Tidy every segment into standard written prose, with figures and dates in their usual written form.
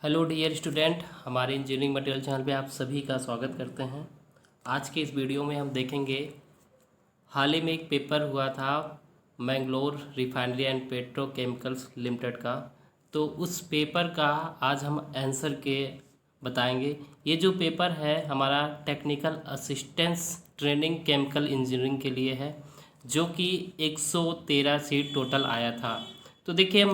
Hello dear student, हमारे engineering material channel पे आप सभी का स्वागत करते हैं। आज के इस वीडियो में हम देखेंगे हाल ही में एक पेपर हुआ था Mangalore refinery and petrochemicals limited का। तो उस पेपर का आज हम आंसर के बताएंगे। ये जो पेपर है हमारा technical assistance training chemical engineering के लिए है, जो कि 113 सीट टोटल आया था। तो देखिए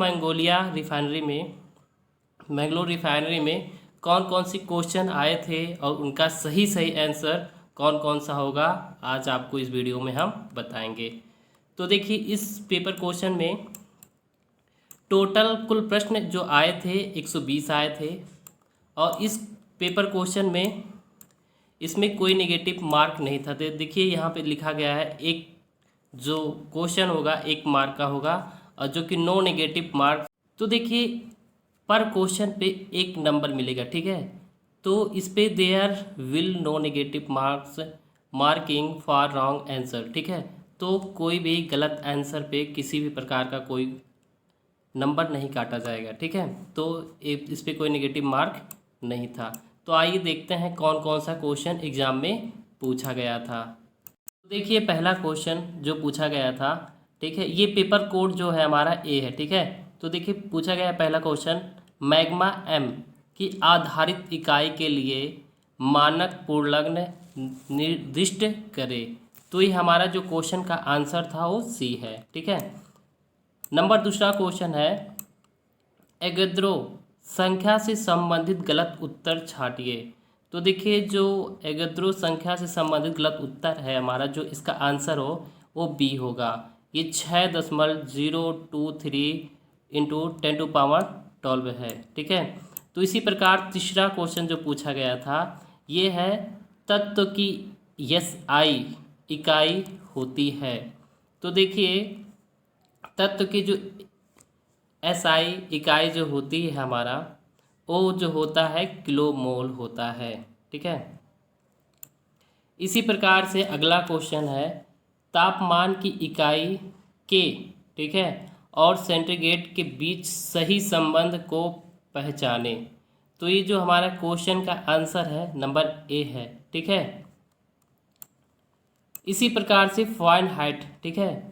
मैंगलोर रिफाइनरी में कौन कौन सी क्वेश्चन आए थे और उनका सही सही आंसर कौन कौन सा होगा, आज आपको इस वीडियो में हम बताएंगे। तो देखिए इस पेपर क्वेश्चन में टोटल कुल प्रश्न जो आए थे 120 आए थे। और इस पेपर क्वेश्चन में इसमें कोई नेगेटिव मार्क नहीं था। तो देखिए यहाँ पे लिखा गया है एक जो क्वेश्चन होगा 1 मार्क का होगा और जो कि नो नेगेटिव मार्क। तो देखिए पर क्वेश्चन पे 1 नंबर मिलेगा, ठीक है। तो इस पे there will no negative marks marking for wrong answer, ठीक है। तो कोई भी गलत आंसर पे किसी भी प्रकार का कोई नंबर नहीं काटा जाएगा, ठीक है। तो इस पे कोई नेगेटिव मार्क नहीं था। तो आइए देखते हैं कौन कौन सा क्वेश्चन एग्जाम में पूछा गया था। देखिए पहला क्वेश्चन जो पूछा गया था, ठीक है, ये पेपर कोड जो है हमारा ए है, ठीक है। तो देखिए पूछा गया पहला क्वेश्चन, मैग्मा एम की आधारित इकाई के लिए मानक पूर्णांक निर्दिष्ट करे। तो ये हमारा जो क्वेश्चन का आंसर था वो सी है, ठीक है। नंबर दूसरा क्वेश्चन है, एगेद्रो संख्या से संबंधित गलत उत्तर छांटिए। तो देखिए जो एगेद्रो संख्या से संबंधित गलत उत्तर है हमारा, जो इसका आंसर हो वो बी होगा। ये 6.023 इंटू 10⁻12 है, ठीक है। तो इसी प्रकार तीसरा क्वेश्चन जो पूछा गया था ये है, तत्व की एसआई इकाई होती है। तो देखिए तत्व की जो एसआई इकाई जो होती है हमारा, वो जो होता है किलोमोल होता है, ठीक है। इसी प्रकार से अगला क्वेश्चन है, तापमान की इकाई के, ठीक है, और सेंटीग्रेड के बीच सही संबंध को पहचाने। तो ये जो हमारा क्वेश्चन का आंसर है नंबर ए है, ठीक है। इसी प्रकार से फ़ारेनहाइट, ठीक है,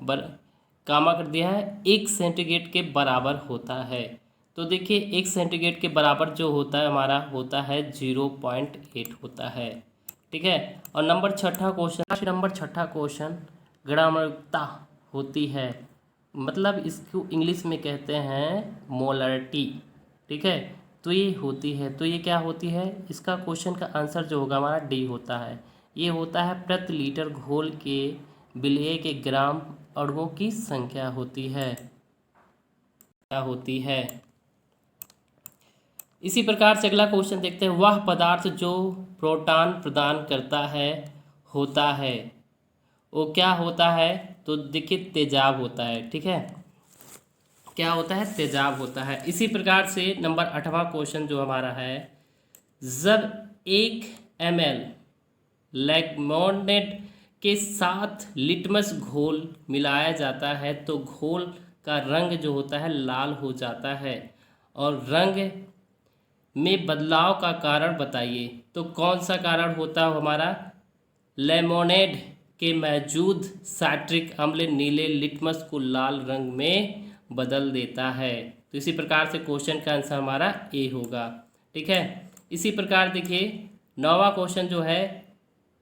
कामा कर दिया है 1 सेंटीग्रेड के बराबर होता है। तो देखिए 1 सेंटीग्रेड के बराबर जो होता है हमारा होता है 0.8 होता है, ठीक है। और नंबर छठा क्वेश्चन ग्रामरता होती है, मतलब इसको इंग्लिश में कहते हैं मोलरिटी, ठीक है। तो ये होती है, तो ये क्या होती है, इसका क्वेश्चन का आंसर जो होगा हमारा डी होता है। ये होता है प्रति लीटर घोल के विलय के ग्राम अणुओं की संख्या होती है, क्या होती है। इसी प्रकार से अगला क्वेश्चन देखते हैं, वह पदार्थ जो प्रोटॉन प्रदान करता है होता है, वो क्या होता है। तो देखिए तेजाब होता है, ठीक है। क्या होता है, तेजाब होता है। इसी प्रकार से नंबर 8वां क्वेश्चन जो हमारा है, जब 1 ml लेमोनेड के साथ लिटमस घोल मिलाया जाता है तो घोल का रंग जो होता है लाल हो जाता है, और रंग में बदलाव का कारण बताइए। तो कौन सा कारण होता है हमारा, लेमोनेड के मौजूद साइट्रिक अम्ल नीले लिटमस को लाल रंग में बदल देता है। तो इसी प्रकार से क्वेश्चन का आंसर हमारा ए होगा, ठीक है। इसी प्रकार देखिए 9वां क्वेश्चन जो है,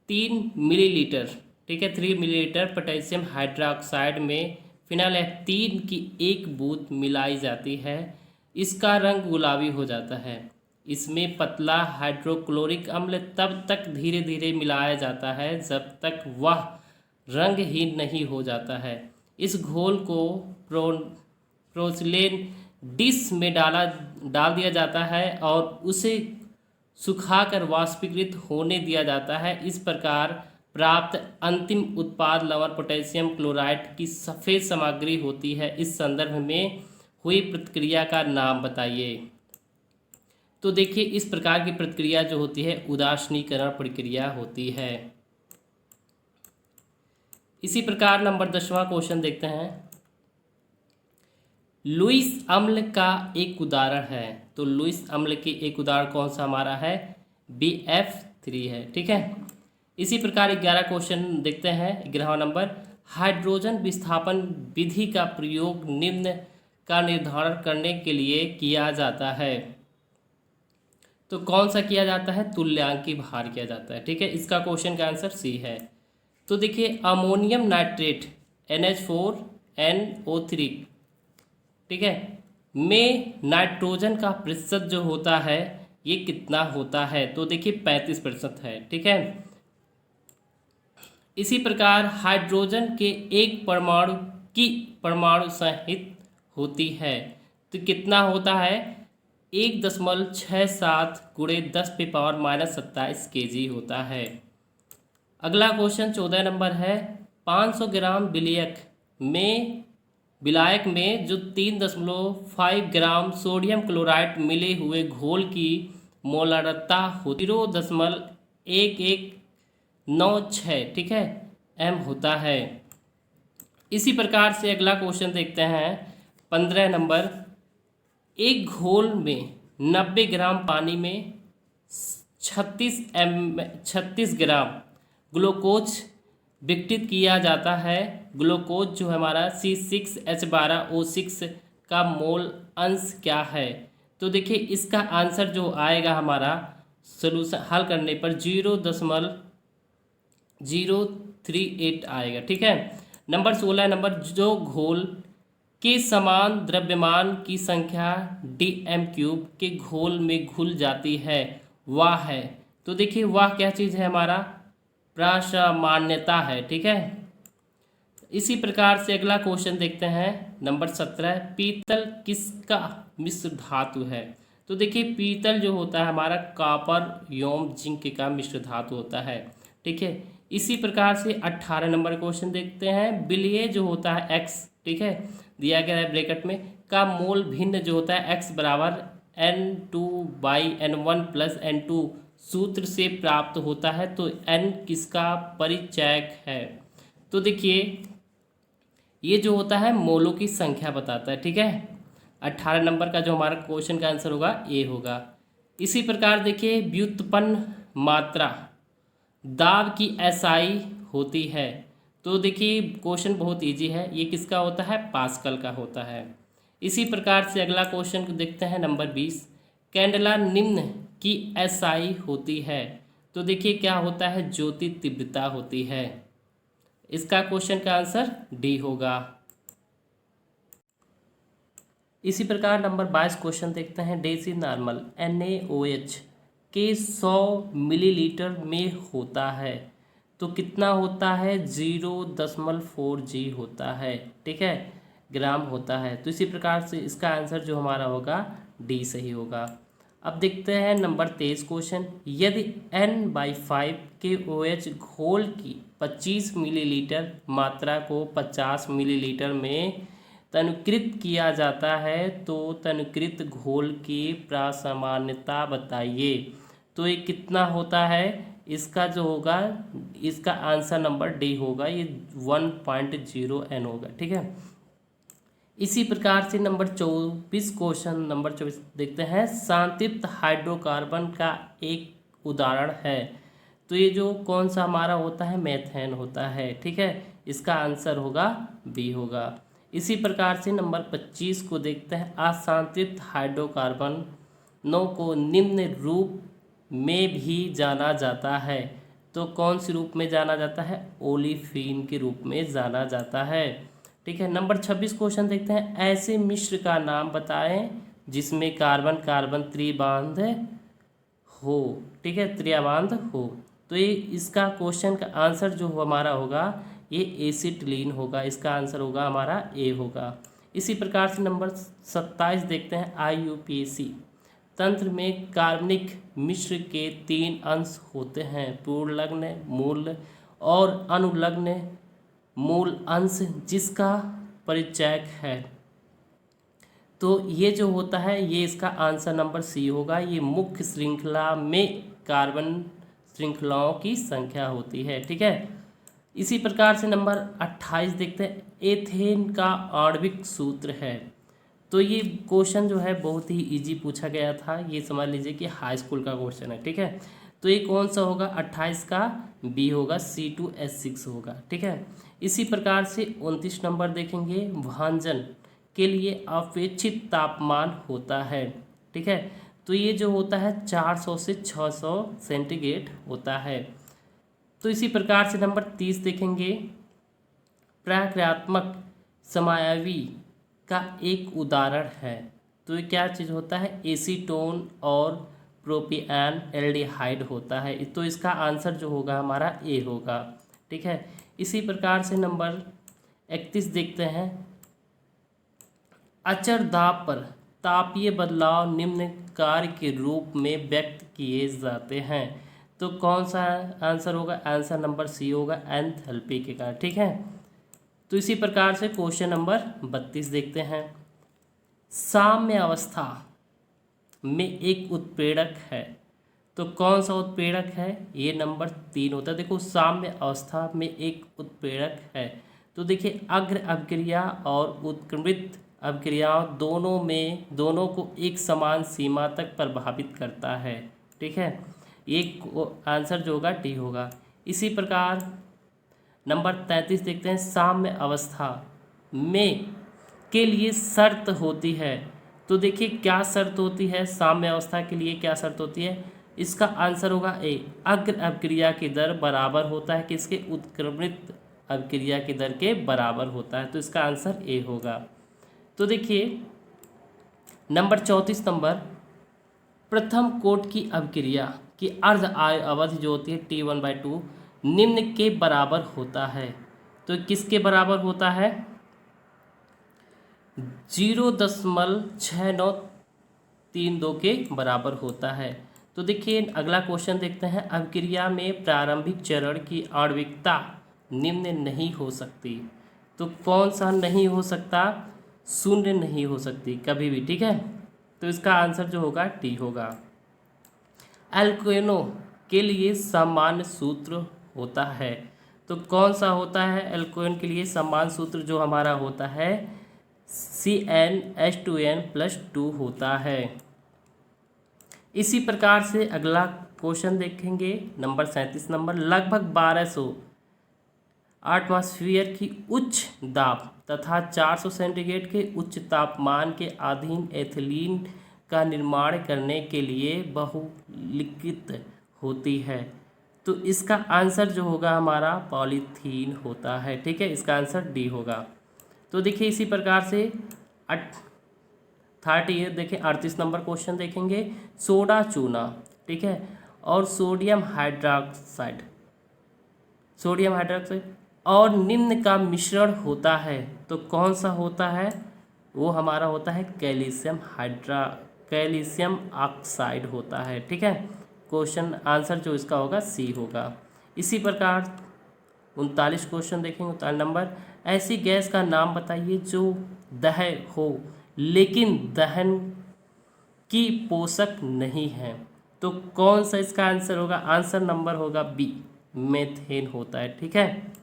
3 मिलीलीटर, ठीक है, 3 मिलीलीटर पोटेशियम हाइड्रोक्साइड में फिनाइलएथलीन की 1 बूंद मिलाई जाती है, इसका रंग गुलाबी हो जाता है। इसमें पतला हाइड्रोक्लोरिक अम्ल तब तक धीरे धीरे मिलाया जाता है जब तक वह रंगहीन नहीं हो जाता है। इस घोल को पोर्सिलेन डिश में डाल दिया जाता है और उसे सुखाकर वाष्पीकृत होने दिया जाता है। इस प्रकार प्राप्त अंतिम उत्पाद लवण पोटेशियम क्लोराइड की सफ़ेद सामग्री होती है। इस संदर्भ में हुई प्रतिक्रिया का नाम बताइए। तो देखिए इस प्रकार की प्रतिक्रिया जो होती है उदासीनीकरण प्रक्रिया होती है। इसी प्रकार नंबर 10वां क्वेश्चन देखते हैं, लुईस अम्ल का एक उदाहरण है। तो लुईस अम्ल के एक उदाहरण कौन सा हमारा है? BF3 है। ठीक है, इसी प्रकार 11 क्वेश्चन देखते हैं। 11वां नंबर, हाइड्रोजन विस्थापन विधि का प्रयोग निम्न का निर्धारण करने के लिए किया जाता है। तो कौन सा किया जाता है? तुल्यांकी भार किया जाता है। ठीक है, इसका क्वेश्चन का आंसर सी है। तो देखिए, अमोनियम नाइट्रेट NH4NO3, ठीक है, में नाइट्रोजन का प्रतिशत जो होता है ये कितना होता है? तो देखिए 35% है। ठीक है, इसी प्रकार हाइड्रोजन के एक परमाणु की परमाणु संहित होती है तो कितना होता है? 1.67 × 10⁻⁻27 kg होता है। अगला क्वेश्चन 14 नंबर है, 500 ग्राम विलायक में जो 3.5 ग्राम सोडियम क्लोराइड मिले हुए घोल की मोलारता होती 0.1196, ठीक है, m होता है। इसी प्रकार से अगला क्वेश्चन देखते हैं 15 नंबर, एक घोल में 90 ग्राम पानी में 36 ग्राम ग्लूकोज विघटित किया जाता है। ग्लूकोज जो हमारा C6H12O6 का मोल अंश क्या है? तो देखिए इसका आंसर जो आएगा हमारा सॉल्यूशन हल करने पर 0.038 आएगा। ठीक है, नंबर 16 नंबर, जो घोल के समान द्रव्यमान की संख्या dm³ के घोल में घुल जाती है वह है। तो देखिए वह क्या चीज़ है? हमारा प्रासामान्यता है। ठीक है, इसी प्रकार से अगला क्वेश्चन देखते हैं नंबर 17, पीतल किसका मिश्र धातु है? तो देखिए पीतल जो होता है हमारा कॉपर योम जिंक का मिश्र धातु होता है। ठीक है, इसी प्रकार से 18 नंबर क्वेश्चन देखते हैं, विलय जो होता है x, ठीक है, दिया गया है ब्रैकेट में, का मोल भिन्न जो होता है x बराबर N2/N1 + N2 सूत्र से प्राप्त होता है। तो n किसका परिचयक है? तो देखिए ये जो होता है मोलों की संख्या बताता है। ठीक है, 18 नंबर का जो हमारा क्वेश्चन का आंसर होगा ए होगा। इसी प्रकार देखिए व्युत्पन्न मात्रा दाब की SI होती है। तो देखिए क्वेश्चन बहुत इजी है, ये किसका होता है? पास्कल का होता है। इसी प्रकार से अगला क्वेश्चन को देखते हैं नंबर 20, कैंडेला निम्न की SI होती है। तो देखिए क्या होता है? ज्योति तीव्रता होती है। इसका क्वेश्चन का आंसर डी होगा। इसी प्रकार नंबर 22 क्वेश्चन देखते हैं, डेसी नॉर्मल NaOH के 100 मिलीलीटर में होता है तो कितना होता है? 0.4 g होता है। ठीक है, ग्राम होता है। तो इसी प्रकार से इसका आंसर जो हमारा होगा डी सही होगा। अब देखते हैं नंबर 23 क्वेश्चन, यदि N/5 के OH घोल की 25 मिलीलीटर मात्रा को 50 मिलीलीटर में तनुकृत किया जाता है तो तनुकृत घोल की प्रासामान्यता बताइए। तो ये कितना होता है? इसका जो होगा इसका आंसर नंबर डी होगा, ये 1.0 n होगा। ठीक है, इसी प्रकार से नंबर 24 क्वेश्चन नंबर 24 देखते हैं, शांतियुक्त हाइड्रोकार्बन का एक उदाहरण है। तो ये जो कौन सा हमारा होता है? मेथेन होता है। ठीक है, इसका आंसर होगा बी होगा। इसी प्रकार से नंबर 25 को देखते हैं, अशांतियुक्त हाइड्रोकार्बनों को निम्न रूप में भी जाना जाता है। तो कौन सी रूप में जाना जाता है? ओलिफिन के रूप में जाना जाता है। ठीक है, नंबर 26 क्वेश्चन देखते हैं, ऐसे मिश्र का नाम बताएं जिसमें कार्बन कार्बन त्रिबांध हो। ठीक है, त्रिबांध हो। तो ये इसका क्वेश्चन का आंसर जो हमारा होगा ये एसिटिलीन होगा। इसका आंसर होगा हमारा ए होगा। इसी प्रकार से नंबर 27 देखते हैं, IUPAC तंत्र में कार्बनिक मिश्र के 3 अंश होते हैं, पूर्णलग्न मूल और अनुलग्न मूल अंश, जिसका परिचयक है। तो ये जो होता है ये इसका आंसर नंबर सी होगा, ये मुख्य श्रृंखला में कार्बन श्रृंखलाओं की संख्या होती है। ठीक है, इसी प्रकार से नंबर 28 देखते हैं, एथेन का आणविक सूत्र है। तो ये क्वेश्चन जो है बहुत ही इजी पूछा गया था, ये समझ लीजिए कि हाई स्कूल का क्वेश्चन है, ठीक है। तो ये कौन सा होगा, 28 का बी होगा, C2H6 होगा, ठीक है। इसी प्रकार से 29 नंबर देखेंगे, भांजन के लिए अपेक्षित तापमान होता है, ठीक है। तो ये जो होता है 400 से 600 सेंटीग्रेड होता है। तो इसी प्रकार से नंबर 30 देखेंगे, प्रक्रियात्मक समायावी का एक उदाहरण है। तो ये क्या चीज़ होता है, एसीटोन और प्रोपिएन एल्डिहाइड होता है। तो इसका आंसर जो होगा हमारा ए होगा, ठीक है। इसी प्रकार से नंबर 31 देखते हैं, अचर दाब पर तापीय बदलाव निम्न कार्य के रूप में व्यक्त किए जाते हैं। तो कौन सा आंसर होगा, आंसर नंबर सी होगा, एंथैल्पी के कारण, ठीक है। तो इसी प्रकार से क्वेश्चन नंबर 32 देखते हैं, साम्य अवस्था में एक उत्प्रेरक है। तो कौन सा उत्प्रेरक है, ये नंबर 3 होता है। देखो साम्य अवस्था में एक उत्प्रेरक है, तो देखिए अग्र अभिक्रिया और उत्क्रमित अभिक्रियाओं दोनों को एक समान सीमा तक प्रभावित करता है, ठीक है। ये आंसर जो होगा डी होगा। इसी प्रकार नंबर 33 देखते हैं, साम्य अवस्था में के लिए शर्त होती है। तो देखिए क्या शर्त होती है, साम्य अवस्था के लिए क्या शर्त होती है, इसका आंसर होगा ए, अग्र अभिक्रिया की दर बराबर होता है किसके, उत्क्रमित अभिक्रिया की दर के बराबर होता है। तो इसका आंसर ए होगा। तो देखिए नंबर 34 नंबर, प्रथम कोट की अभिक्रिया की अर्ध आयु अवधि जो होती है T1/2 निम्न के बराबर होता है। तो किसके बराबर होता है, 0.6932 के बराबर होता है। तो देखिए अगला क्वेश्चन देखते हैं, अभिक्रिया में प्रारंभिक चरण की आणविकता निम्न नहीं हो सकती। तो कौन सा नहीं हो सकता, शून्य नहीं हो सकती कभी भी, ठीक है। तो इसका आंसर जो होगा टी होगा। एल्केनों के लिए सामान्य सूत्र होता है। तो कौन सा होता है, एल्केन के लिए समान सूत्र जो हमारा होता है CnH2n+2 होता है। इसी प्रकार से अगला क्वेश्चन देखेंगे, नंबर 37 नंबर, लगभग 1200 एटमॉस्फेयर की उच्च दाब तथा 400 सेंटीग्रेड के उच्च तापमान के अधीन एथिलीन का निर्माण करने के लिए बहुलिखित होती है। तो इसका आंसर जो होगा हमारा पॉलीथीन होता है, ठीक है। इसका आंसर डी होगा। तो देखिए इसी प्रकार से 38 देखें, 38 नंबर क्वेश्चन देखेंगे, सोडा चूना, ठीक है, और सोडियम हाइड्रोक्साइड और निम्न का मिश्रण होता है। तो कौन सा होता है, वो हमारा होता है कैल्शियम ऑक्साइड होता है, ठीक है। क्वेश्चन आंसर जो इसका होगा सी होगा। इसी प्रकार 39 क्वेश्चन देखेंगे, 39 नंबर, ऐसी गैस का नाम बताइए जो दहय हो लेकिन दहन की पोषक नहीं है। तो कौन सा इसका आंसर होगा, आंसर नंबर होगा बी, मेथेन होता है, ठीक है।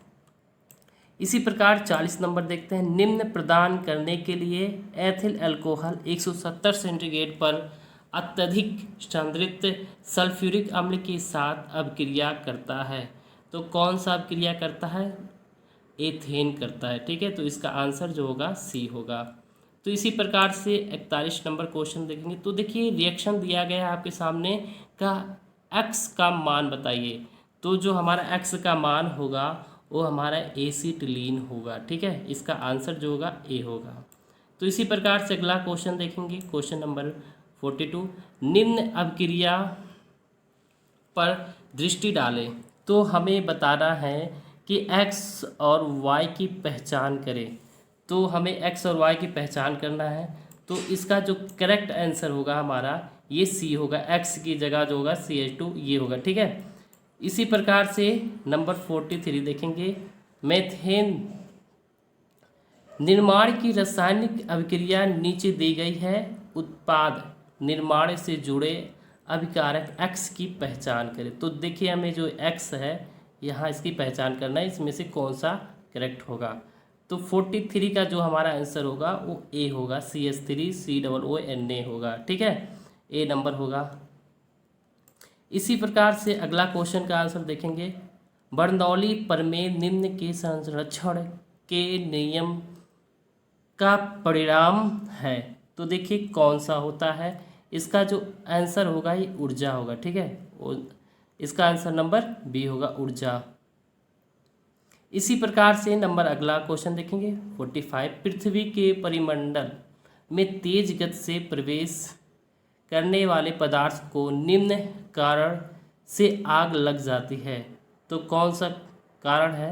इसी प्रकार 40 नंबर देखते हैं, निम्न प्रदान करने के लिए एथिल अल्कोहल 170 सेंटीग्रेड पर अत्यधिक सांद्रित सल्फ्यूरिक अम्ल के साथ अभिक्रिया करता है। तो कौन सा अभिक्रिया करता है, एथेन करता है, ठीक है। तो इसका आंसर जो होगा सी होगा। तो इसी प्रकार से 41 नंबर क्वेश्चन देखेंगे। तो देखिए रिएक्शन दिया गया है आपके सामने का, एक्स का मान बताइए। तो जो हमारा एक्स का मान होगा वो हमारा एसिटिलीन होगा, ठीक है। इसका आंसर जो होगा ए होगा। तो इसी प्रकार से अगला क्वेश्चन देखेंगे, क्वेश्चन नंबर 42, निम्न अभिक्रिया पर दृष्टि डालें। तो हमें बताना है कि एक्स और वाई की पहचान करें। तो हमें एक्स और वाई की पहचान करना है। तो इसका जो करेक्ट आंसर होगा हमारा ये सी होगा, एक्स की जगह जो होगा CH2 ये होगा, ठीक है। इसी प्रकार से नंबर 43 देखेंगे, मेथेन निर्माण की रासायनिक अभिक्रिया नीचे दी गई है, उत्पाद निर्माण से जुड़े अभिकारक एक्स की पहचान करें। तो देखिए हमें जो एक्स है यहाँ इसकी पहचान करना है, इसमें से कौन सा करेक्ट होगा। तो 43 का जो हमारा आंसर होगा वो ए होगा, CH3COONA होगा। ठीक है, ए नंबर होगा। इसी प्रकार से अगला क्वेश्चन का आंसर देखेंगे, बर्नौली प्रमेय निम्न के संरक्षण के नियम का परिणाम है। तो देखिए कौन सा होता है, इसका जो आंसर होगा ये ऊर्जा होगा। ठीक है, इसका आंसर नंबर बी होगा, ऊर्जा। इसी प्रकार से नंबर अगला क्वेश्चन देखेंगे 45, पृथ्वी के परिमंडल में तेज गति से प्रवेश करने वाले पदार्थ को निम्न कारण से आग लग जाती है। तो कौन सा कारण है,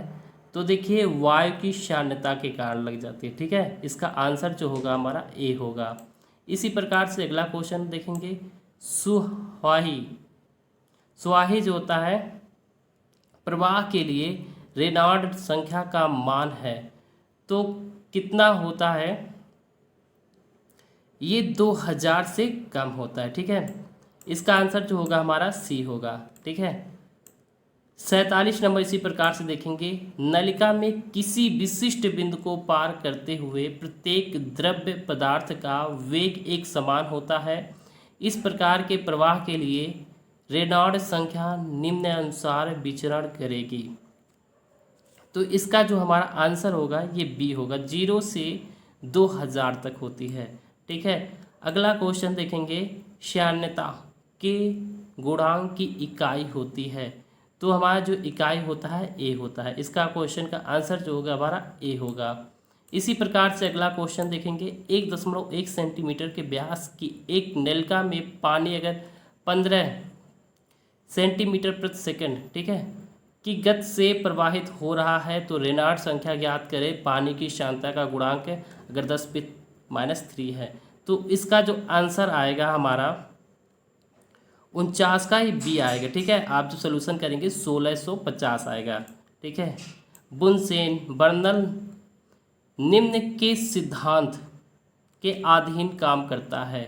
तो देखिए वायु की क्षारीयता के कारण लग जाती है। ठीक है, इसका आंसर जो होगा हमारा ए होगा। इसी प्रकार से अगला क्वेश्चन देखेंगे, सुवाही जो होता है प्रवाह के लिए रेनॉल्ड संख्या का मान है, तो कितना होता है, ये 2000 से कम होता है। ठीक है, इसका आंसर जो होगा हमारा सी होगा। ठीक है, 47 नंबर इसी प्रकार से देखेंगे, नलिका में किसी विशिष्ट बिंदु को पार करते हुए प्रत्येक द्रव्य पदार्थ का वेग एक समान होता है। इस प्रकार के प्रवाह के लिए रेनॉल्ड संख्या निम्नानुसार विचरण करेगी। तो इसका जो हमारा आंसर होगा ये बी होगा, 0 से 2000 तक होती है। ठीक है, अगला क्वेश्चन देखेंगे, क्षारीयता के गुणांक की इकाई होती है। तो हमारा जो इकाई होता है ए होता है। इसका क्वेश्चन का आंसर जो होगा हमारा ए होगा। इसी प्रकार से अगला क्वेश्चन देखेंगे, 1.1 सेंटीमीटर के व्यास की एक नलिका में पानी अगर 15 सेंटीमीटर प्रति सेकंड, ठीक है, की गति से प्रवाहित हो रहा है, तो रेनॉल्ड संख्या ज्ञात करें। पानी की क्षारीयता का गुणांक अगर 10⁻³ है, तो इसका जो आंसर आएगा हमारा 49 का ही बी आएगा। ठीक है, आप जो सोल्यूशन करेंगे 1650 आएगा। ठीक है, बुनसेन बर्नल निम्न के सिद्धांत के अधीन काम करता है।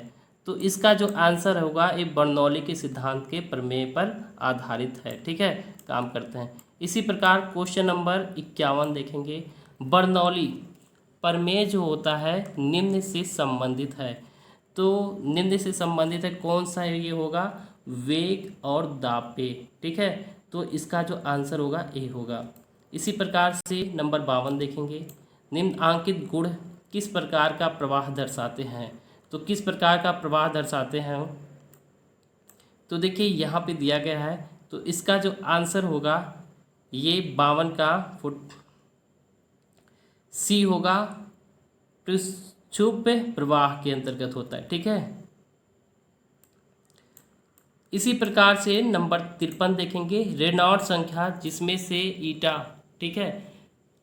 तो इसका जो आंसर होगा ये बर्नौली के सिद्धांत के प्रमेय पर आधारित है। ठीक है, काम करते हैं। इसी प्रकार क्वेश्चन नंबर 51 देखेंगे, बर्नौली प्रमेय जो होता है निम्न से संबंधित है। तो निम्न से संबंधित है, कौन सा ये होगा, वेग और दाब पे। ठीक है, तो इसका जो आंसर होगा ए होगा। इसी प्रकार से नंबर 52 देखेंगे, निम्नांकित गुण किस प्रकार का प्रवाह दर्शाते हैं। तो किस प्रकार का प्रवाह दर्शाते हैं, तो देखिए यहाँ पे दिया गया है। तो इसका जो आंसर होगा ये 52 का सी होगा, पृष्ठुप प्रवाह के अंतर्गत होता है। ठीक है, इसी प्रकार से नंबर 53 देखेंगे, रेनॉल्ड संख्या जिसमें से ईटा, ठीक है,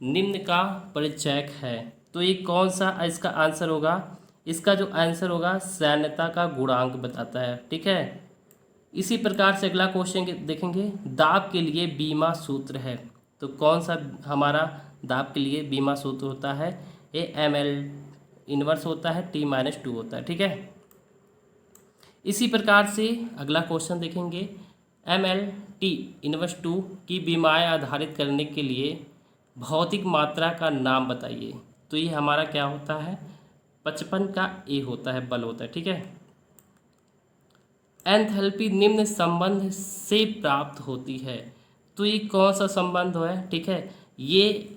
निम्न का परिचयक है। तो ये कौन सा इसका आंसर होगा, इसका जो आंसर होगा क्षारीयता का गुणांक बताता है। ठीक है, इसी प्रकार से अगला क्वेश्चन देखेंगे, दाब के लिए बीमा सूत्र है। तो कौन सा हमारा दाब के लिए बीमा सूत्र होता है, ये ml इनवर्स होता है, T-2 होता है। ठीक है, इसी प्रकार से अगला क्वेश्चन देखेंगे, ml T-2 की बीमाएँ आधारित करने के लिए भौतिक मात्रा का नाम बताइए। तो ये हमारा क्या होता है, 55 का ए होता है, बल होता है। ठीक है, एंथैल्पी निम्न संबंध से प्राप्त होती है। तो ये कौन सा संबंध है, ठीक है, ये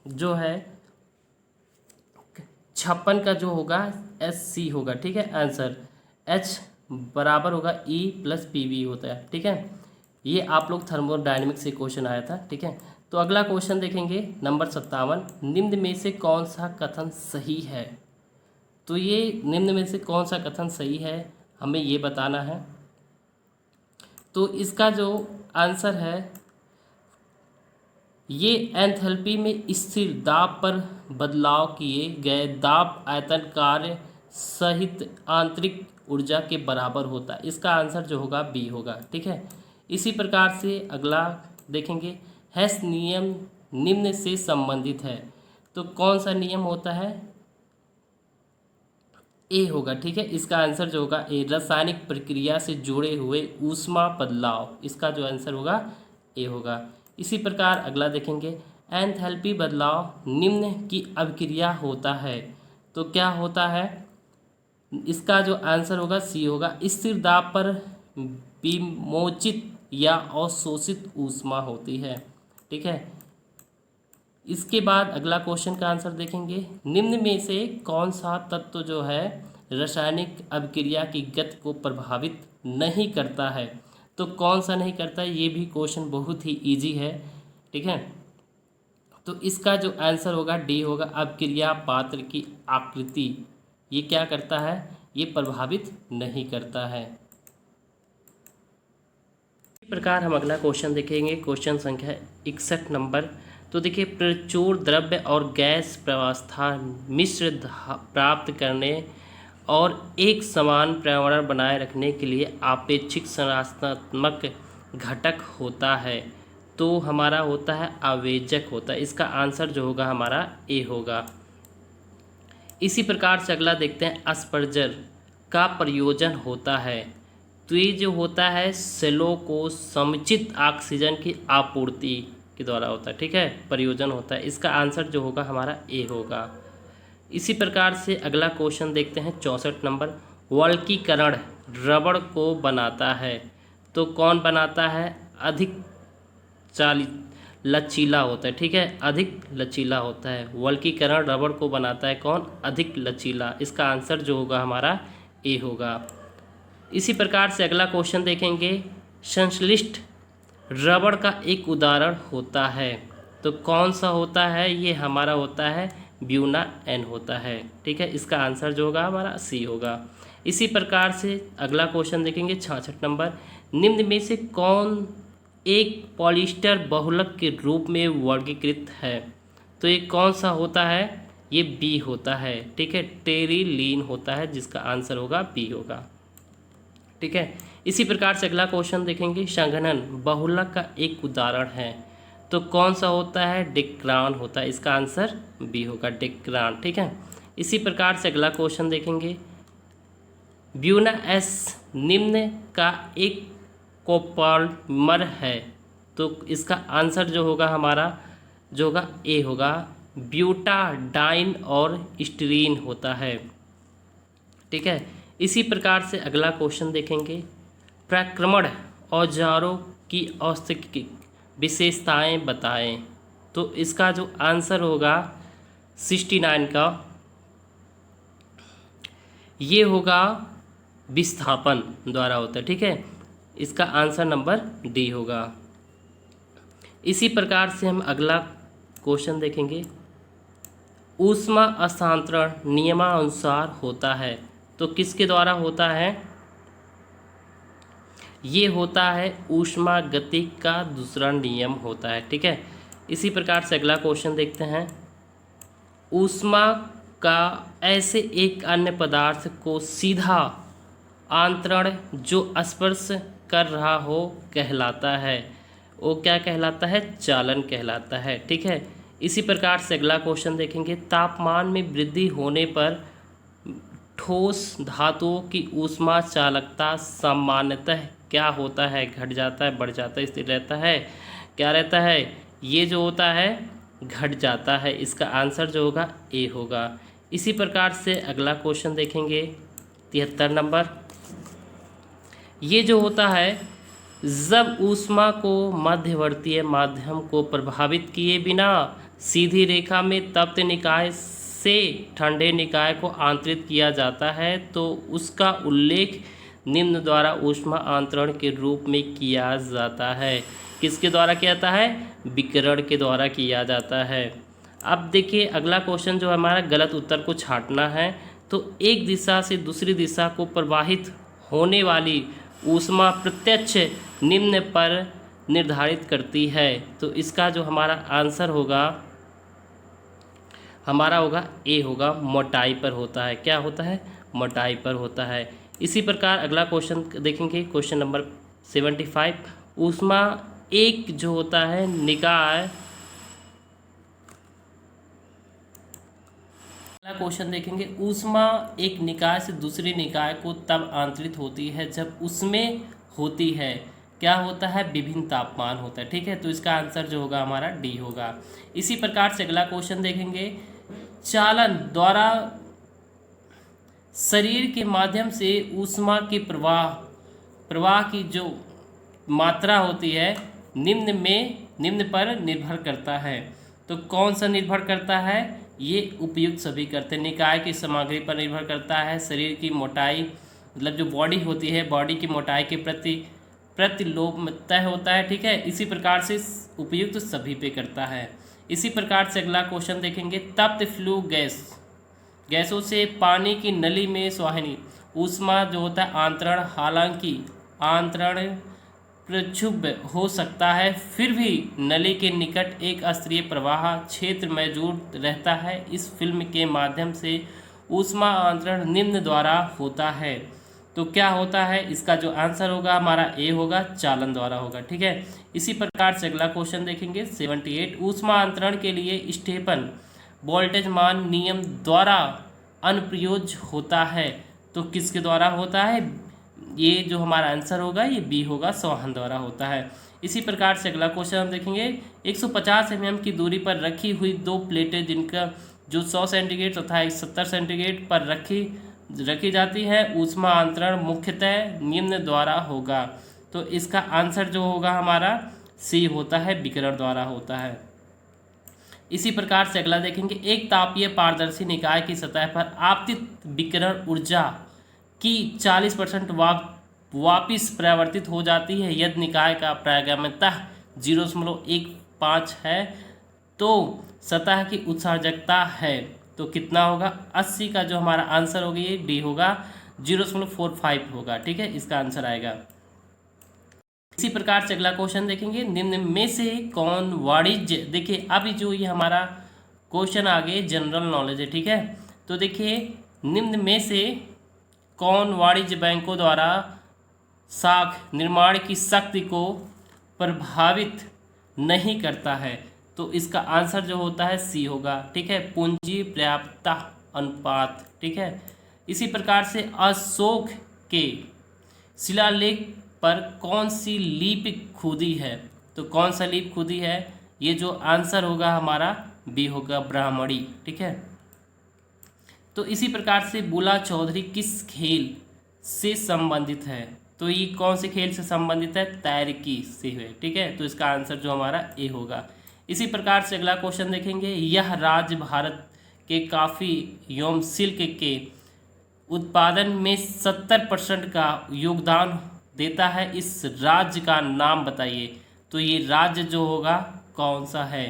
जो है 56 का जो होगा SC होगा। ठीक है, आंसर H बराबर होगा E + PV होता है। ठीक है, ये आप लोग थर्मोडायनेमिक्स से क्वेश्चन आया था। ठीक है, तो अगला क्वेश्चन देखेंगे नंबर 57, निम्न में से कौन सा कथन सही है। तो ये निम्न में से कौन सा कथन सही है हमें ये बताना है। तो इसका जो आंसर है, ये एंथैल्पी में स्थिर दाब पर बदलाव किए गए दाब आयतन कार्य सहित आंतरिक ऊर्जा के बराबर होता है। इसका आंसर जो होगा बी होगा। ठीक है, इसी प्रकार से अगला देखेंगे, हेस नियम निम्न से संबंधित है। तो कौन सा नियम होता है, ए होगा। ठीक है, इसका आंसर जो होगा ए, रासायनिक प्रक्रिया से जुड़े हुए ऊष्मा बदलाव, इसका जो आंसर होगा ए होगा। इसी प्रकार अगला देखेंगे, एंथैल्पी बदलाव निम्न की अभिक्रिया होता है। तो क्या होता है, इसका जो आंसर होगा सी होगा। स्थिर दाब पर विमोचित या अवशोषित ऊष्मा होती है। ठीक है, इसके बाद अगला क्वेश्चन का आंसर देखेंगे। निम्न में से कौन सा तत्व जो है रासायनिक अभिक्रिया की गति को प्रभावित नहीं करता है। तो कौन सा नहीं करता है, ये भी क्वेश्चन बहुत ही इजी है। ठीक है, तो इसका जो आंसर होगा डी होगा। अभिक्रिया पात्र की आकृति ये क्या करता है, ये प्रभावित नहीं करता है। इस प्रकार हम अगला क्वेश्चन देखेंगे, क्वेश्चन संख्या 61 नंबर। तो देखिए, प्रचुर द्रव्य और गैस प्रावस्था मिश्र प्राप्त करने और एक समान पर्यावरण बनाए रखने के लिए आपेक्षिक संरचनात्मक घटक होता है। तो हमारा होता है आवेजक होता है। इसका आंसर जो होगा हमारा ए होगा। इसी प्रकार से अगला देखते हैं, अस्पर्जर का प्रयोजन होता है। तो ये जो होता है सेलों को समुचित ऑक्सीजन की आपूर्ति के द्वारा होता है। ठीक है, प्रयोजन होता है। इसका आंसर जो होगा हमारा ए होगा। इसी प्रकार से अगला क्वेश्चन देखते हैं 64 नंबर। वल्कीकरण रबड़ को बनाता है। तो कौन बनाता है, अधिक लचीला होता है। ठीक है, अधिक लचीला होता है। वल्कीकरण रबड़ को बनाता है कौन, अधिक लचीला। इसका आंसर जो होगा हमारा ए होगा। इसी प्रकार से अगला क्वेश्चन देखेंगे, संश्लिष्ट रबड़ का एक उदाहरण होता है। तो कौन सा होता है, ये हमारा होता है ब्यूना एन होता है। ठीक है, इसका आंसर जो होगा हमारा सी होगा। इसी प्रकार से अगला क्वेश्चन देखेंगे 66 नंबर। निम्न में से कौन एक पॉलिएस्टर बहुलक के रूप में वर्गीकृत है। तो ये कौन सा होता है, ये बी होता है। ठीक है, टेरिलीन होता है, जिसका आंसर होगा बी होगा। ठीक है, इसी प्रकार से अगला क्वेश्चन देखेंगे, संघनन बहुलक का एक उदाहरण है। तो कौन सा होता है, डिक्रान होता है। इसका आंसर बी होगा, डिक्रान। ठीक है, इसी प्रकार से अगला क्वेश्चन देखेंगे, ब्यूना एस निम्न का एक कोपॉलीमर है। तो इसका आंसर जो होगा हमारा जो होगा ए होगा। ब्यूटाडाइन और स्टीरीन होता है। ठीक है, इसी प्रकार से अगला क्वेश्चन देखेंगे, प्रक्रमण औजारों की औस्तिक विशेषताएं बताएं। तो इसका जो आंसर होगा 69 का, ये होगा विस्थापन द्वारा होता है। ठीक है, इसका आंसर नंबर डी होगा। इसी प्रकार से हम अगला क्वेश्चन देखेंगे, ऊष्मा हस्तांतरण नियमानुसार होता है। तो किसके द्वारा होता है, ये होता है ऊष्मा गति का दूसरा नियम होता है। ठीक है, इसी प्रकार से अगला क्वेश्चन देखते हैं, ऊष्मा का ऐसे एक अन्य पदार्थ को सीधा आंतरण जो स्पर्श कर रहा हो कहलाता है। वो क्या कहलाता है, चालन कहलाता है। ठीक है, इसी प्रकार से अगला क्वेश्चन देखेंगे, तापमान में वृद्धि होने पर ठोस धातुओं की ऊष्मा चालकता सामान्यतः क्या होता है, घट जाता है, बढ़ जाता है, स्थिर रहता है, क्या रहता है, ये जो होता है घट जाता है। इसका आंसर जो होगा ए होगा। इसी प्रकार से अगला क्वेश्चन देखेंगे 73 नंबर। ये जो होता है, जब ऊष्मा को मध्यवर्तीय माध्यम को प्रभावित किए बिना सीधी रेखा में तप्त निकाय से ठंडे निकाय को आंतरित किया जाता है, तो उसका उल्लेख निम्न द्वारा ऊष्मा आंतरण के रूप में किया जाता है। किसके द्वारा किया जाता है, विकिरण के द्वारा किया जाता है। अब देखिए अगला क्वेश्चन जो हमारा गलत उत्तर को छांटना है। तो एक दिशा से दूसरी दिशा को प्रवाहित होने वाली ऊष्मा प्रत्यक्ष निम्न पर निर्धारित करती है। तो इसका जो हमारा आंसर होगा हमारा होगा ए होगा, मोटाई पर होता है। क्या होता है, मोटाई पर होता है। इसी प्रकार अगला क्वेश्चन देखेंगे, क्वेश्चन नंबर 75। ऊष्मा एक जो होता है निकाय, अगला क्वेश्चन देखेंगे, ऊष्मा एक निकाय से दूसरे निकाय को तब आंतरित होती है जब उसमें होती है क्या होता है, विभिन्न तापमान होता है। ठीक है, तो इसका आंसर जो होगा हमारा डी होगा। इसी प्रकार से अगला क्वेश्चन देखेंगे, चालन द्वारा शरीर के माध्यम से ऊष्मा के प्रवाह प्रवाह की जो मात्रा होती है निम्न पर निर्भर करता है। तो कौन सा निर्भर करता है, ये उपयुक्त सभी करते हैं। निकाय की सामग्री पर निर्भर करता है, शरीर की मोटाई मतलब जो बॉडी होती है, बॉडी की मोटाई के प्रतिलोम तय होता है। ठीक है, इसी प्रकार से उपयुक्त सभी पे करता है। इसी प्रकार से अगला क्वेश्चन देखेंगे, तप्त फ्लू गैसों से पानी की नली में सुहानी ऊष्मा जो होता है आंतरण, हालांकि आंतरण प्रक्षुब्ध हो सकता है, फिर भी नली के निकट एक स्तरीय प्रवाह क्षेत्र मौजूद रहता है। इस फिल्म के माध्यम से ऊष्मा आंतरण निम्न द्वारा होता है। तो क्या होता है, इसका जो आंसर होगा हमारा ए होगा, चालन द्वारा होगा। ठीक है, इसी प्रकार से अगला क्वेश्चन देखेंगे 78, ऊष्मा अंतरण के लिए स्टेफन वोल्टेज मान नियम द्वारा अनुप्रयोज्य होता है। तो किसके द्वारा होता है, ये जो हमारा आंसर होगा ये बी होगा, सोहन द्वारा होता है। इसी प्रकार से अगला क्वेश्चन हम देखेंगे, 150 mm की दूरी पर रखी हुई दो प्लेटें जिनका जो 100 सेंटीग्रेड तथा 70 सेंटीग्रेड पर रखी जाती है, ऊष्मा अंतरण मुख्यतः निम्न द्वारा होगा। तो इसका आंसर जो होगा हमारा सी होता है, विकिरण द्वारा होता है। इसी प्रकार से अगला देखेंगे, एक तापीय पारदर्शी निकाय की सतह पर आपतित विकिरण ऊर्जा की 40% वापिस परावर्तित हो जाती है। यदि निकाय का प्रायगम्यता 0.15 है तो सतह की उत्सर्जकता है, तो कितना होगा, 80 का जो हमारा आंसर होगा ये डी होगा, 0.45 होगा। ठीक है, इसका आंसर आएगा। इसी प्रकार से अगला क्वेश्चन देखेंगे, निम्न में से कौन वाणिज्य, देखिए अभी जो ये हमारा क्वेश्चन आगे जनरल नॉलेज है। ठीक है, तो देखिए निम्न में से कौन वाणिज्य बैंकों द्वारा साख निर्माण की शक्ति को प्रभावित नहीं करता है। तो इसका आंसर जो होता है सी होगा। ठीक है, पूंजी पर्याप्तता अनुपात। ठीक है, इसी प्रकार से अशोक के शिलालेख पर कौन सी लिपि खुदी है, तो कौन सा लिपि खुदी है, ये जो आंसर होगा हमारा बी होगा, ब्राह्मणी। ठीक है, तो इसी प्रकार से बुला चौधरी किस खेल से संबंधित है, तो ये कौन से खेल से संबंधित है, तैराकी से है। ठीक है, तो इसका आंसर जो हमारा ए होगा। इसी प्रकार से अगला क्वेश्चन देखेंगे, यह राज्य भारत के कॉफी एवं सिल्क के उत्पादन में 70% का योगदान देता है, इस राज्य का नाम बताइए। तो ये राज्य जो होगा कौन सा है,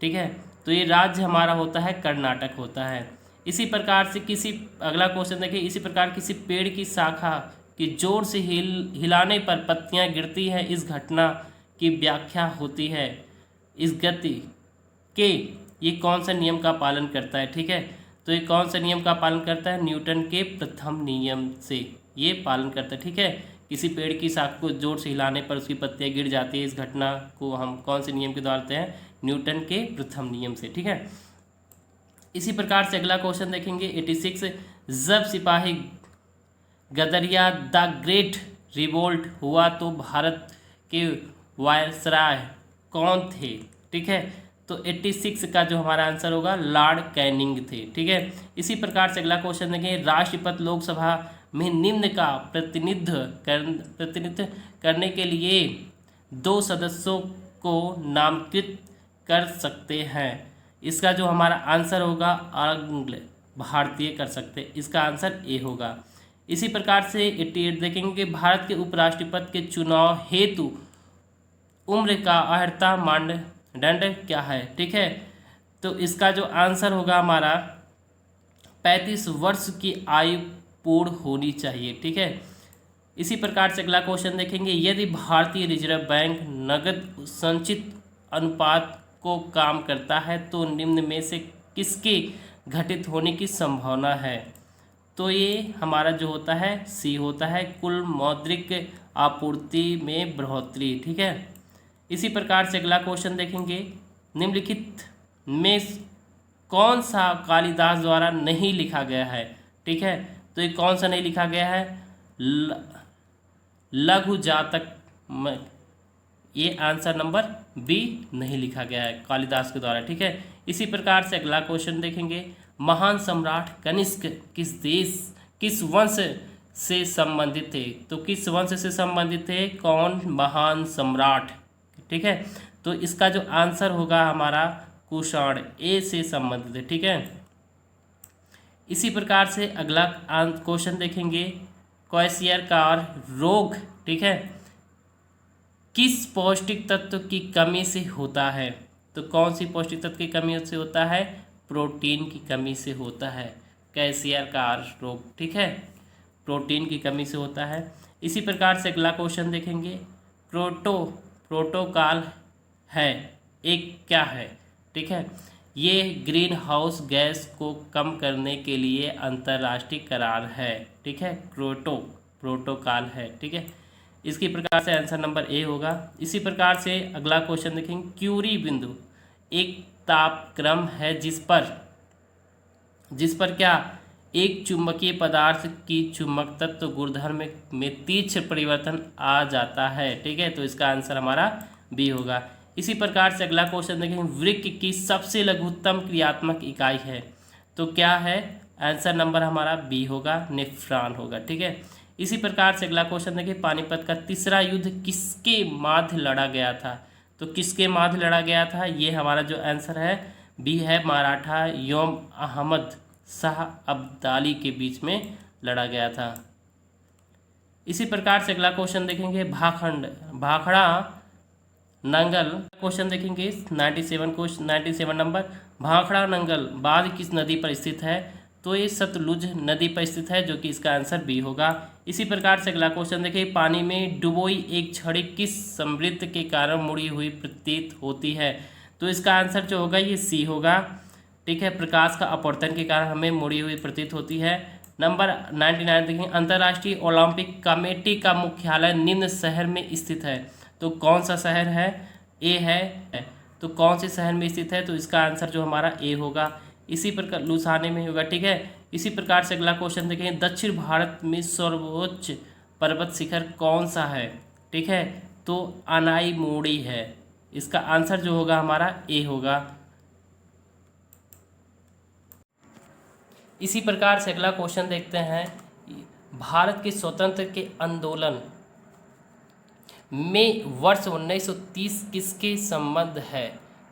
ठीक है, तो ये राज्य हमारा होता है कर्नाटक होता है। इसी प्रकार से अगला क्वेश्चन देखिए, इसी प्रकार किसी पेड़ की शाखा की जोर से हिलाने पर पत्तियां गिरती हैं, इस घटना की व्याख्या होती है इस गति के, ये कौन सा नियम का पालन करता है। ठीक है, तो ये कौन सा नियम का पालन करता है, न्यूटन के प्रथम नियम से ये पालन करता है। ठीक है, किसी पेड़ की शाख को जोर से हिलाने पर उसकी पत्तियां गिर जाती है, इस घटना को हम कौन से नियम के द्वारा करते हैं, न्यूटन के प्रथम नियम से। ठीक है, इसी प्रकार से अगला क्वेश्चन देखेंगे 86, जब सिपाही गदरिया द ग्रेट रिवोल्ट हुआ तो भारत के वायसराय कौन थे। ठीक है, तो 86 का जो हमारा आंसर होगा लॉर्ड कैनिंग थे। ठीक है, इसी प्रकार से अगला क्वेश्चन देखेंगे, राष्ट्रपति लोकसभा में निम्न का प्रतिनिधित्व करने के लिए 2 सदस्यों को नामांकित कर सकते हैं। इसका जो हमारा आंसर होगा आंग्ल भारतीय कर सकते, इसका आंसर ए होगा। इसी प्रकार से 88 देखेंगे कि भारत के उपराष्ट्रपति के चुनाव हेतु उम्र का अर्हता मानदंड क्या है। ठीक है, तो इसका जो आंसर होगा हमारा 35 वर्ष की आयु पूर्ण होनी चाहिए। ठीक है, इसी प्रकार से अगला क्वेश्चन देखेंगे, यदि भारतीय रिजर्व बैंक नगद संचित अनुपात को काम करता है तो निम्न में से किसके घटित होने की संभावना है। तो ये हमारा जो होता है सी होता है, कुल मौद्रिक आपूर्ति में बढ़ोतरी। ठीक है, इसी प्रकार से अगला क्वेश्चन देखेंगे, निम्नलिखित में कौन सा कालिदास द्वारा नहीं लिखा गया है। ठीक है, तो ये कौन सा नहीं लिखा गया है, लघु जातक ये आंसर नंबर बी नहीं लिखा गया है कालिदास के द्वारा। ठीक है, इसी प्रकार से अगला क्वेश्चन देखेंगे, महान सम्राट कनिष्क किस वंश से संबंधित थे? तो किस वंश से संबंधित थे? कौन महान सम्राट? ठीक है, तो इसका जो आंसर होगा हमारा कुषाण, ए से संबंधित है। ठीक है, इसी प्रकार से अगला क्वेश्चन देखेंगे, क्वेशियरकार रोग, ठीक है, किस पौष्टिक तत्व की कमी से होता है? तो कौन सी पौष्टिक तत्व की कमी से होता है? प्रोटीन की कमी से होता है क्वेशियरकार रोग। ठीक है, प्रोटीन की कमी से होता है। इसी प्रकार से अगला क्वेश्चन देखेंगे, प्रोटोकॉल है एक क्या है? ठीक है, ये ग्रीन हाउस गैस को कम करने के लिए अंतर्राष्ट्रीय करार है। ठीक है, प्रोटोकॉल है। ठीक है, इसकी प्रकार से आंसर नंबर ए होगा। इसी प्रकार से अगला क्वेश्चन देखेंगे, क्यूरी बिंदु एक तापक्रम है जिस पर क्या एक चुंबकीय पदार्थ की चुंबक तत्व गुणधर्म में तीक्ष्ण परिवर्तन आ जाता है। ठीक है, तो इसका आंसर हमारा बी होगा। इसी प्रकार से अगला क्वेश्चन देखेंगे, वृक्क की सबसे लघुत्तम क्रियात्मक इकाई है, तो क्या है? आंसर नंबर हमारा बी होगा, नेफ्रॉन होगा। ठीक है, इसी प्रकार से अगला क्वेश्चन देखिए, पानीपत का तीसरा युद्ध किसके माध्य लड़ा गया था? तो किसके माध्य लड़ा गया था? ये हमारा जो आंसर है बी है, मराठा योम अहमद शाह अब्दाली के बीच में लड़ा गया था। इसी प्रकार से अगला क्वेश्चन देखेंगे, भाखड़ा नंगल क्वेश्चन देखेंगे 97 नंबर, भाखड़ा नंगल बांध किस नदी पर स्थित है? तो ये सतलुज नदी पर स्थित है, जो कि इसका आंसर बी होगा। इसी प्रकार से अगला क्वेश्चन देखिए, पानी में डुबोई एक छड़ी किस समृद्ध के कारण मुड़ी हुई प्रतीत होती है? तो इसका आंसर जो होगा ये सी होगा। ठीक है, प्रकाश का अपवर्तन के कारण हमें मुड़ी हुई प्रतीत होती है। नंबर 99 देखेंगे, अंतर्राष्ट्रीय ओलंपिक कमेटी का मुख्यालय निम्न शहर में स्थित है, तो कौन सा शहर है? ए है, तो कौन से शहर में स्थित है? तो इसका आंसर जो हमारा ए होगा। इसी प्रकार लुसाने में होगा। ठीक है, इसी प्रकार से अगला क्वेश्चन देखें, दक्षिण भारत में सर्वोच्च पर्वत शिखर कौन सा है? ठीक है, तो अनाईमुड़ी है। इसका आंसर जो होगा हमारा ए होगा। इसी प्रकार से अगला क्वेश्चन देखते हैं, भारत के स्वतंत्र के आंदोलन में वर्ष 1930 किसके संबंध है?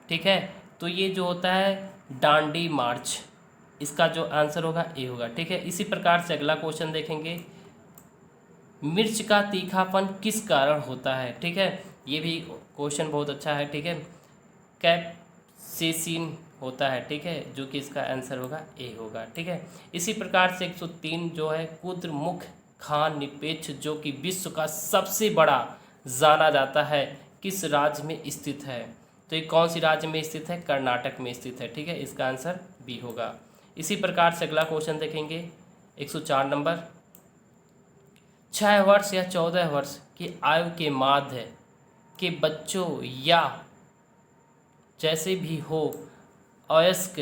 ठीक है, तो ये जो होता है डांडी मार्च, इसका जो आंसर होगा ए होगा। ठीक है, इसी प्रकार से अगला क्वेश्चन देखेंगे, मिर्च का तीखापन किस कारण होता है? ठीक है, ये भी क्वेश्चन बहुत अच्छा है। ठीक है, कैप्सेसिन होता है। ठीक है, जो कि इसका आंसर होगा ए होगा। ठीक है, इसी प्रकार से 103 जो है, कुद्रमुख खान निरपेक्ष जो कि विश्व का सबसे बड़ा जाना जाता है, किस राज्य में स्थित है? तो ये कौन सी राज्य में स्थित है? कर्नाटक में स्थित है। ठीक है, इसका आंसर बी होगा। इसी प्रकार से अगला क्वेश्चन देखेंगे, 104 नंबर, 6 वर्ष या 14 वर्ष की आयु के माध्य के बच्चों या जैसे भी हो वयस्क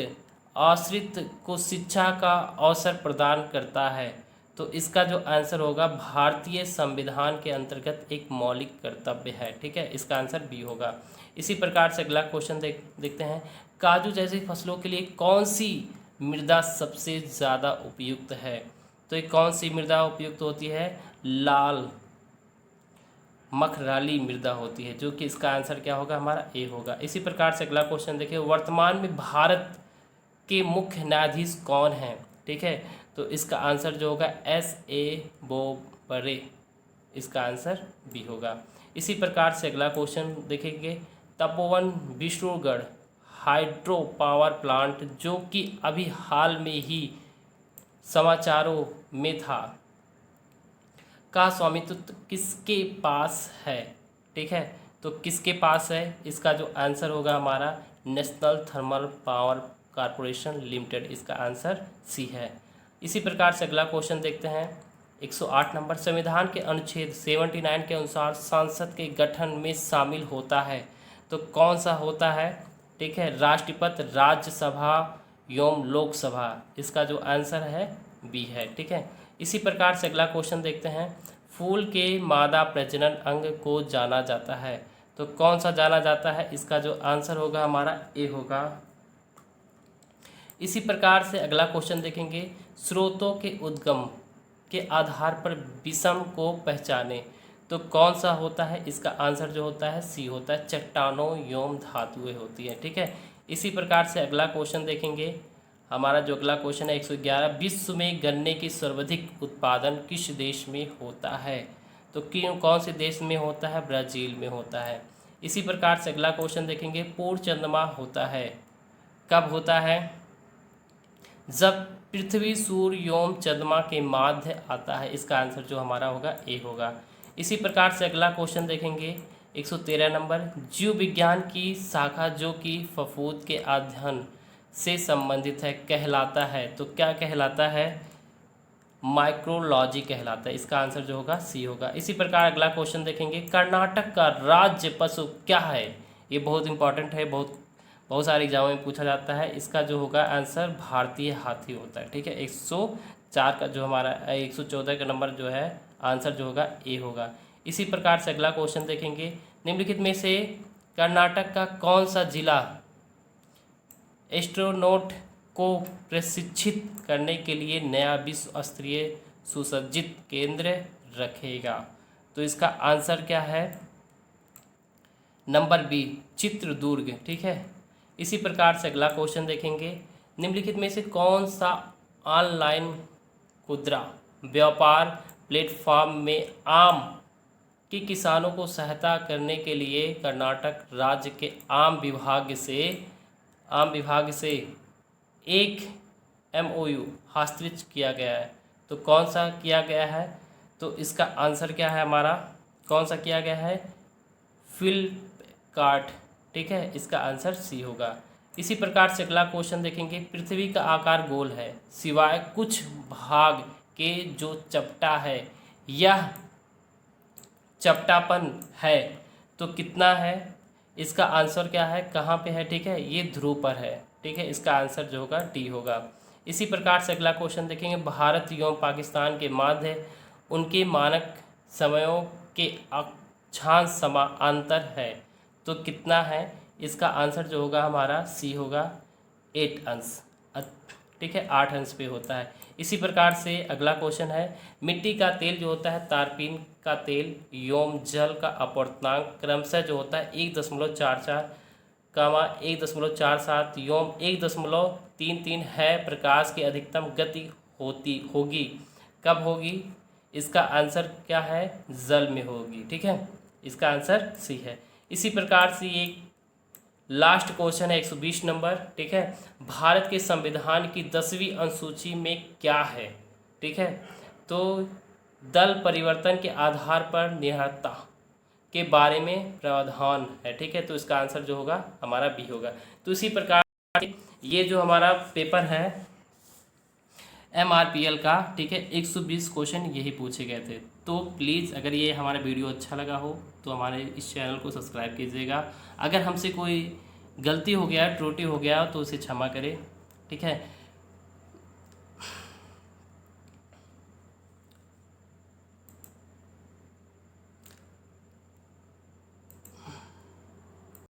आश्रित को शिक्षा का अवसर प्रदान करता है, तो इसका जो आंसर होगा भारतीय संविधान के अंतर्गत एक मौलिक कर्तव्य है। ठीक है, इसका आंसर बी होगा। इसी प्रकार से अगला क्वेश्चन देखते हैं, काजू जैसी फसलों के लिए कौन सी मृदा सबसे ज़्यादा उपयुक्त है? तो ये कौन सी मृदा उपयुक्त होती है? लाल मखराली मृदा होती है, जो कि इसका आंसर क्या होगा हमारा ए होगा। इसी प्रकार से अगला क्वेश्चन देखिए, वर्तमान में भारत के मुख्य न्यायाधीश कौन हैं? ठीक है, तो इसका आंसर जो होगा S.A. बोबड़े, इसका आंसर बी होगा। इसी प्रकार से अगला क्वेश्चन देखेंगे, Tapovan Vishnugarh hydro power plant जो कि अभी हाल में ही समाचारों में था, का स्वामित्व किसके पास है? ठीक है, तो किसके पास है? इसका जो आंसर होगा हमारा national thermal power corporation limited, इसका आंसर सी है। इसी प्रकार से अगला क्वेश्चन देखते हैं, 108 नंबर, संविधान के अनुच्छेद 79 के अनुसार संसद के गठन में शामिल होता है, तो कौन सा होता है? ठीक है, राष्ट्रपति, राज्यसभा एवं लोकसभा, इसका जो आंसर है बी है। ठीक है, इसी प्रकार से अगला क्वेश्चन देखते हैं, फूल के मादा प्रजनन अंग को जाना जाता है? तो कौन सा जाना जाता है? इसका जो आंसर होगा हमारा ए होगा। इसी प्रकार से अगला क्वेश्चन देखेंगे, स्रोतों के उद्गम के आधार पर विषम को पहचाने। तो कौन सा होता है? इसका आंसर जो होता है सी होता है, चट्टानों एवं धातुएं होती है। ठीक है, इसी प्रकार से अगला क्वेश्चन देखेंगे। हमारा जो अगला क्वेश्चन है 111, विश्व में गन्ने की सर्वाधिक उत्पादन किस देश में होता है? तो कौन से देश में होता है? ब्राज़ील में होता है। इसी प्रकार से अगला क्वेश्चन देखेंगे, पूर्ण चंद्रमा होता है कब होता है? जब पृथ्वी सूर्य एवं चंद्रमा के माध्य आता है। इसका आंसर जो हमारा होगा ए होगा। इसी प्रकार से अगला क्वेश्चन देखेंगे 113 नंबर, जीव विज्ञान की शाखा जो कि फफूंद के अध्ययन से संबंधित है कहलाता है। तो क्या कहलाता है? माइक्रोलॉजी कहलाता है। इसका आंसर जो होगा सी होगा। इसी प्रकार अगला क्वेश्चन देखेंगे, कर्नाटक का राज्य पशु क्या है? ये बहुत इंपॉर्टेंट है, बहुत सारे एग्जामों में पूछा जाता है। इसका जो होगा आंसर भारतीय हाथी होता है। ठीक है, 104 का जो हमारा 114 का नंबर जो है आंसर जो होगा ए होगा। इसी प्रकार से अगला क्वेश्चन देखेंगे, निम्नलिखित में से कर्नाटक का कौन सा जिला एस्ट्रोनॉट को प्रशिक्षित करने के लिए नया विश्व स्तरीय सुसज्जित केंद्र रखेगा? तो इसका आंसर क्या है? Number B, Chitradurga. ठीक है, इसी प्रकार से अगला क्वेश्चन देखेंगे, निम्नलिखित में से कौन सा ऑनलाइन खुदरा व्यापार प्लेटफॉर्म में आम के किसानों को सहायता करने के लिए कर्नाटक राज्य के आम विभाग से एक MOU हस्ताक्षरित किया गया है? तो कौन सा किया गया है? तो इसका आंसर क्या है हमारा? कौन सा किया गया है? फ्लिपकार्ट। ठीक है, इसका आंसर सी होगा। इसी प्रकार से अगला क्वेश्चन देखेंगे, पृथ्वी का आकार गोल है सिवाय कुछ भाग के जो चपटा है, यह चपटापन है तो कितना है? इसका आंसर क्या है? कहाँ पे है? ठीक है, ये ध्रुव पर है। ठीक है, इसका आंसर जो होगा डी होगा। इसी प्रकार से अगला क्वेश्चन देखेंगे, भारत एवं पाकिस्तान के मध्य उनके मानक समयों के अक्षांश समांतर है तो कितना है? इसका आंसर जो होगा हमारा सी होगा, 8 अंश। ठीक है, 8 अंश पे होता है। इसी प्रकार से अगला क्वेश्चन है, मिट्टी का तेल जो होता है तारपीन का तेल एवं जल का अपवर्तनांक क्रमशः जो होता है 1.44, 1.47 एवं 1.33 है। प्रकाश की अधिकतम गति होगी कब होगी? इसका आंसर क्या है? जल में होगी। ठीक है, इसका आंसर सी है। इसी प्रकार से एक लास्ट क्वेश्चन है 120 नंबर। ठीक है, भारत के संविधान की 10वीं अनुसूची में क्या है? ठीक है, तो दल परिवर्तन के आधार पर निरंतरता के बारे में प्रावधान है। ठीक है, तो इसका आंसर जो होगा हमारा बी होगा। तो इसी प्रकार ये जो हमारा पेपर है MRPL का, ठीक है, 120 क्वेश्चन यही पूछे गए थे। तो प्लीज़ अगर ये हमारा वीडियो अच्छा लगा हो तो हमारे इस चैनल को सब्सक्राइब कीजिएगा। अगर हमसे कोई गलती हो गया, त्रुटि हो गया तो उसे क्षमा करें। ठीक है,